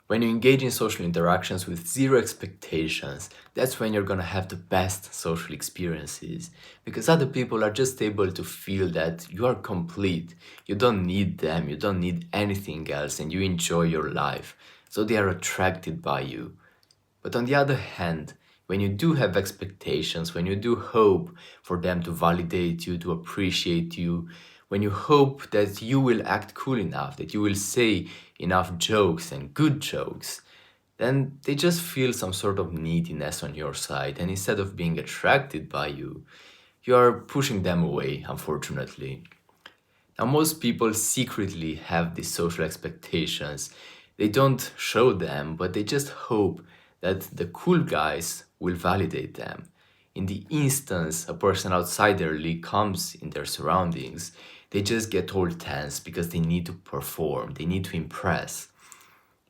When you engage in social interactions with zero expectations, that's when you're gonna have the best social experiences. Because other people are just able to feel that you are complete. You don't need them, you don't need anything else, and you enjoy your life. So they are attracted by you. But on the other hand, when you do have expectations, when you do hope for them to validate you, to appreciate you, when you hope that you will act cool enough, that you will say enough jokes and good jokes, then they just feel some sort of neediness on your side. And instead of being attracted by you, you are pushing them away, unfortunately. Now, most people secretly have these social expectations. They don't show them, but they just hope that the cool guys will validate them. In the instance a person outside their league comes in their surroundings, they just get all tense because they need to perform, they need to impress.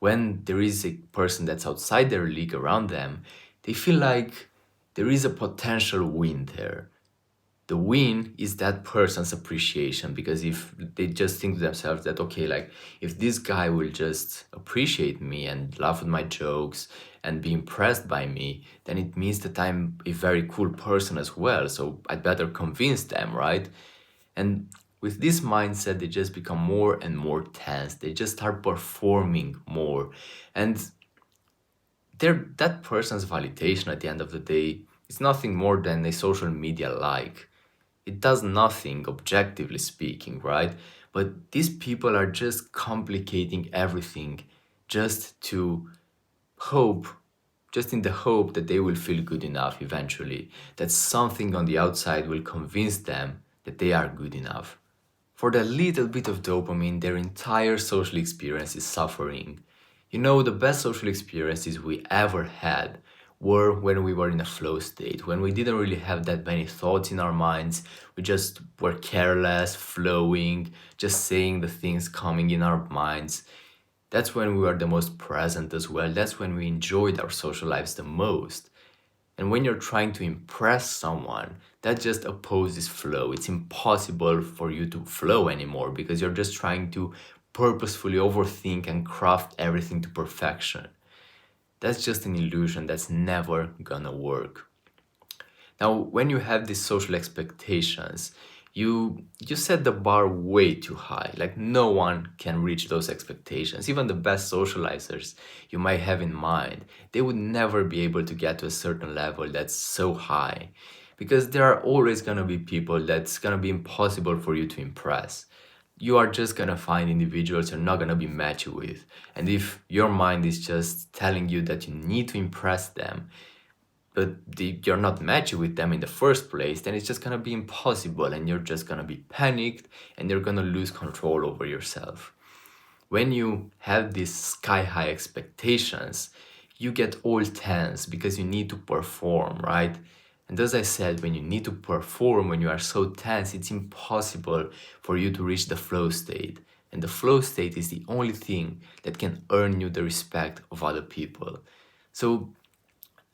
When there is a person that's outside their league around them, they feel like there is a potential win there. The win is that person's appreciation, because if they just think to themselves that, okay, like if this guy will just appreciate me and laugh at my jokes and be impressed by me, then it means that I'm a very cool person as well, so I'd better convince them, right? And with this mindset, they just become more and more tense, they just start performing more, and that person's validation at the end of the day is nothing more than a social media like. It does nothing objectively speaking, right? But these people are just complicating everything just to hope, just in the hope that they will feel good enough eventually, that something on the outside will convince them that they are good enough. For that little bit of dopamine, their entire social experience is suffering. You know, the best social experiences we ever had were when we were in a flow state, when we didn't really have that many thoughts in our minds. We just were careless, flowing, just saying the things coming in our minds. That's when we were the most present as well. That's when we enjoyed our social lives the most. And when you're trying to impress someone, that just opposes flow. It's impossible for you to flow anymore because you're just trying to purposefully overthink and craft everything to perfection. That's just an illusion that's never gonna work. Now, when you have these social expectations, you set the bar way too high. Like no one can reach those expectations. Even the best socializers you might have in mind, they would never be able to get to a certain level that's so high. Because there are always gonna be people that's gonna be impossible for you to impress. You are just gonna find individuals you're not gonna be matched with. And if your mind is just telling you that you need to impress them, but you're not matching with them in the first place, then it's just gonna be impossible and you're just gonna be panicked and you're gonna lose control over yourself. When you have these sky high expectations, you get all tense because you need to perform, right? And as I said, when you need to perform, when you are so tense, it's impossible for you to reach the flow state. And the flow state is the only thing that can earn you the respect of other people. So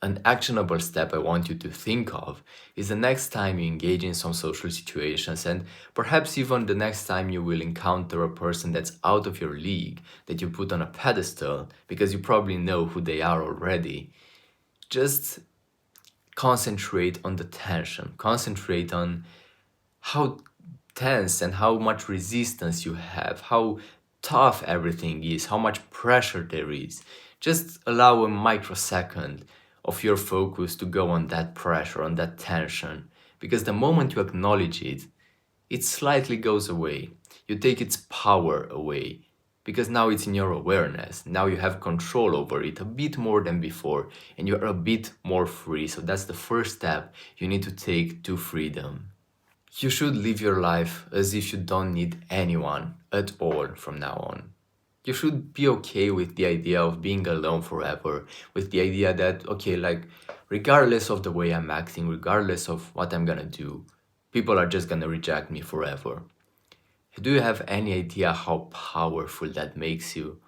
an actionable step I want you to think of is the next time you engage in some social situations, and perhaps even the next time you will encounter a person that's out of your league, that you put on a pedestal because you probably know who they are already. Just concentrate on the tension, concentrate on how tense and how much resistance you have, how tough everything is, how much pressure there is. Just allow a microsecond of your focus to go on that pressure, on that tension, because the moment you acknowledge it, it slightly goes away. You take its power away because now it's in your awareness. Now you have control over it a bit more than before and you're a bit more free. So that's the first step you need to take to freedom. You should live your life as if you don't need anyone at all from now on. You should be okay with the idea of being alone forever, with the idea that, okay, like, regardless of the way I'm acting, regardless of what I'm gonna do, people are just gonna reject me forever. Do you have any idea how powerful that makes you?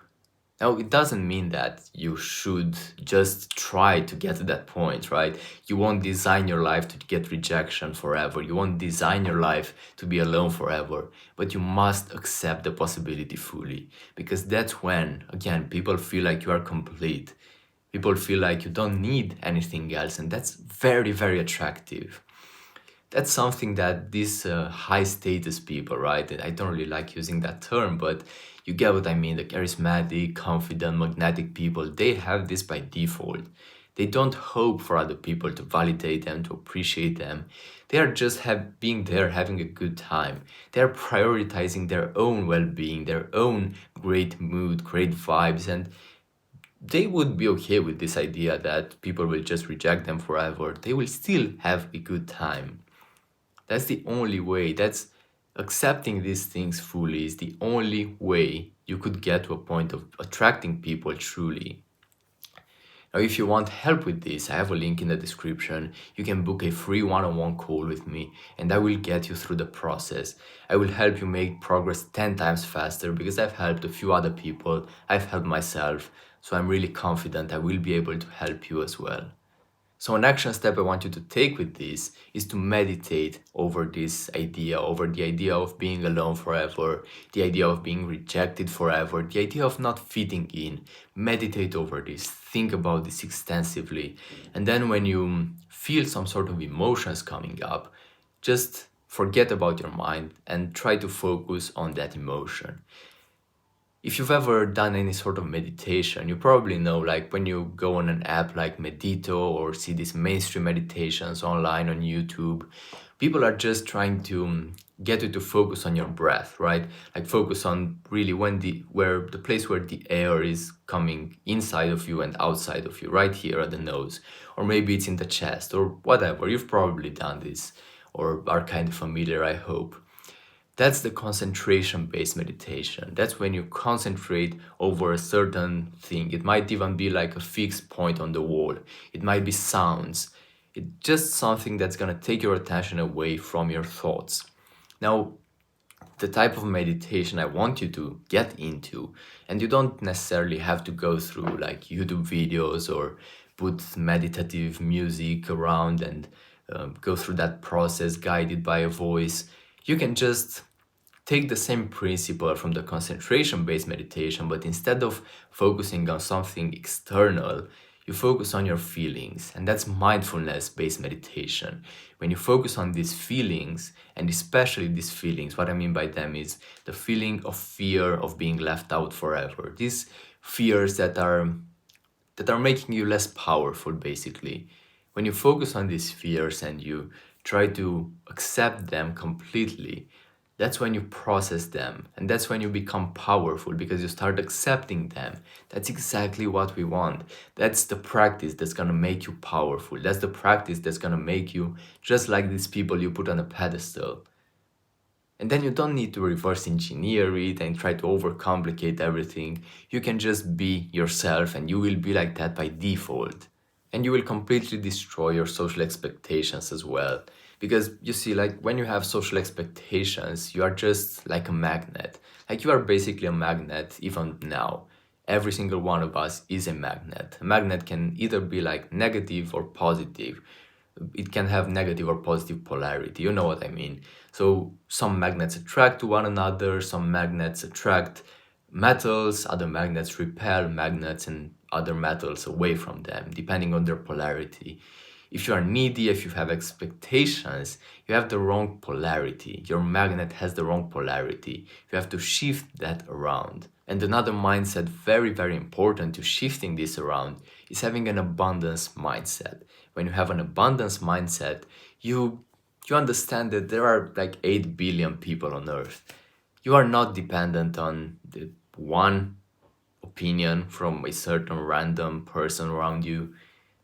Now, it doesn't mean that you should just try to get to that point, right? You won't design your life to get rejection forever. You won't design your life to be alone forever. But you must accept the possibility fully. Because that's when, again, people feel like you are complete. People feel like you don't need anything else. And that's very, very attractive. That's something that these high status people, right? I don't really like using that term, but you get what I mean. The charismatic, confident, magnetic people, they have this by default. They don't hope for other people to validate them, to appreciate them. They are just being there, having a good time. They are prioritizing their own well being, their own great mood, great vibes, and they would be okay with this idea that people will just reject them forever. They will still have a good time. That's the only way. That's accepting these things fully is the only way you could get to a point of attracting people truly. Now, if you want help with this, I have a link in the description. You can book a free one-on-one call with me and I will get you through the process. I will help you make progress 10 times faster because I've helped a few other people. I've helped myself. So I'm really confident I will be able to help you as well. So an action step I want you to take with this is to meditate over this idea, over the idea of being alone forever, the idea of being rejected forever, the idea of not fitting in. Meditate over this, think about this extensively. And then when you feel some sort of emotions coming up, just forget about your mind and try to focus on that emotion. If you've ever done any sort of meditation, you probably know, like when you go on an app like Medito or see these mainstream meditations online on YouTube, people are just trying to get you to focus on your breath, right? Like focus on really the place where the air is coming inside of you and outside of you, right here at the nose, or maybe it's in the chest or whatever. You've probably done this or are kind of familiar, I hope. That's the concentration-based meditation. That's when you concentrate over a certain thing. It might even be like a fixed point on the wall. It might be sounds. It's just something that's gonna take your attention away from your thoughts. Now, the type of meditation I want you to get into, and you don't necessarily have to go through like YouTube videos or put meditative music around and go through that process guided by a voice. You can just take the same principle from the concentration-based meditation, but instead of focusing on something external, you focus on your feelings, and that's mindfulness-based meditation. When you focus on these feelings, and especially these feelings, what I mean by them is the feeling of fear of being left out forever. These fears that are making you less powerful, basically. When you focus on these fears and you try to accept them completely, that's when you process them and that's when you become powerful because you start accepting them. That's exactly what we want. That's the practice that's gonna make you powerful. That's the practice that's gonna make you just like these people you put on a pedestal. And then you don't need to reverse engineer it and try to overcomplicate everything. You can just be yourself and you will be like that by default. And you will completely destroy your social expectations as well. Because you see, like when you have social expectations, you are just like a magnet. Like you are basically a magnet even now. Every single one of us is a magnet. A magnet can either be like negative or positive. It can have negative or positive polarity. You know what I mean? So some magnets attract to one another, some magnets attract metals, other magnets repel magnets and other metals away from them, depending on their polarity. If you are needy, if you have expectations, you have the wrong polarity. Your magnet has the wrong polarity. You have to shift that around. And another mindset, very, very important to shifting this around, is having an abundance mindset. When you have an abundance mindset, you understand that there are like 8 billion people on earth. You are not dependent on the one opinion from a certain random person around you.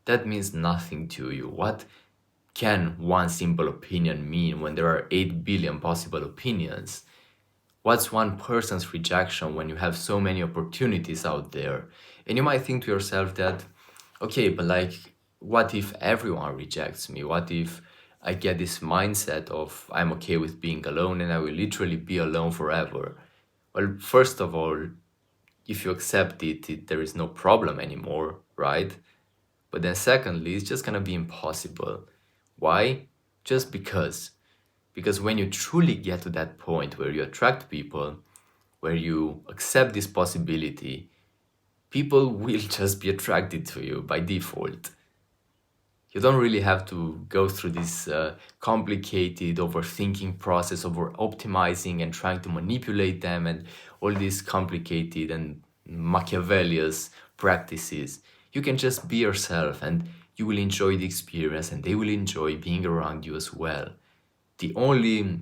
That means nothing to you. What can one simple opinion mean when there are 8 billion possible opinions? What's one person's rejection when you have so many opportunities out there? And you might think to yourself that, okay, but like, what if everyone rejects me? What if I get this mindset of I'm okay with being alone and I will literally be alone forever? Well, first of all, If you accept it, there is no problem anymore, right? But then secondly, it's just gonna be impossible. Why? Just because. Because when you truly get to that point where you attract people, where you accept this possibility, people will just be attracted to you by default. You don't really have to go through this complicated overthinking process of optimizing and trying to manipulate them and all these complicated and Machiavellian practices. You can just be yourself and you will enjoy the experience and they will enjoy being around you as well. The only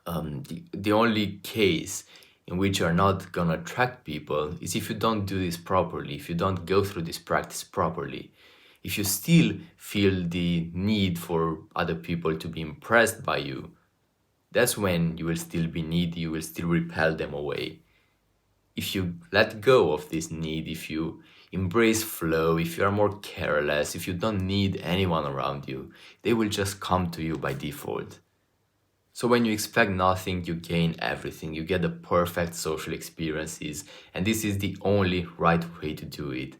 the only case in which you're not gonna attract people is if you don't do this properly, if you don't go through this practice properly. If you still feel the need for other people to be impressed by you, that's when you will still be needy, you will still repel them away. If you let go of this need, if you embrace flow, if you are more careless, if you don't need anyone around you, they will just come to you by default. So when you expect nothing, you gain everything. You get the perfect social experiences, and this is the only right way to do it.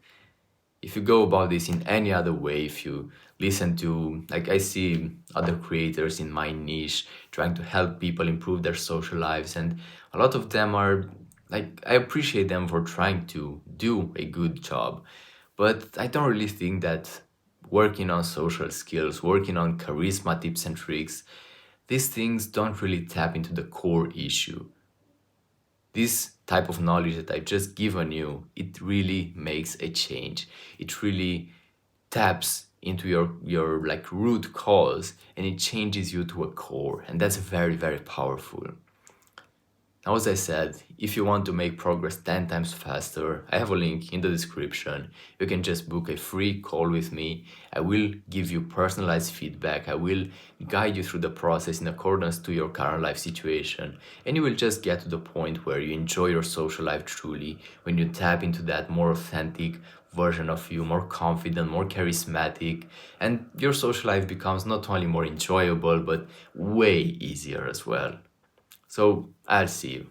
If you go about this in any other way, if you listen to, like I see other creators in my niche trying to help people improve their social lives, and a lot of them are, like, I appreciate them for trying to do a good job, but I don't really think that working on social skills, working on charisma tips and tricks, these things don't really tap into the core issue. This type of knowledge that I've just given you, it really makes a change. It really taps into your like root cause and it changes you to a core, and that's very, very powerful. Now, as I said, if you want to make progress 10 times faster, I have a link in the description. You can just book a free call with me. I will give you personalized feedback. I will guide you through the process in accordance to your current life situation. And you will just get to the point where you enjoy your social life truly, when you tap into that more authentic version of you, more confident, more charismatic, and your social life becomes not only more enjoyable, but way easier as well. So I'll see you.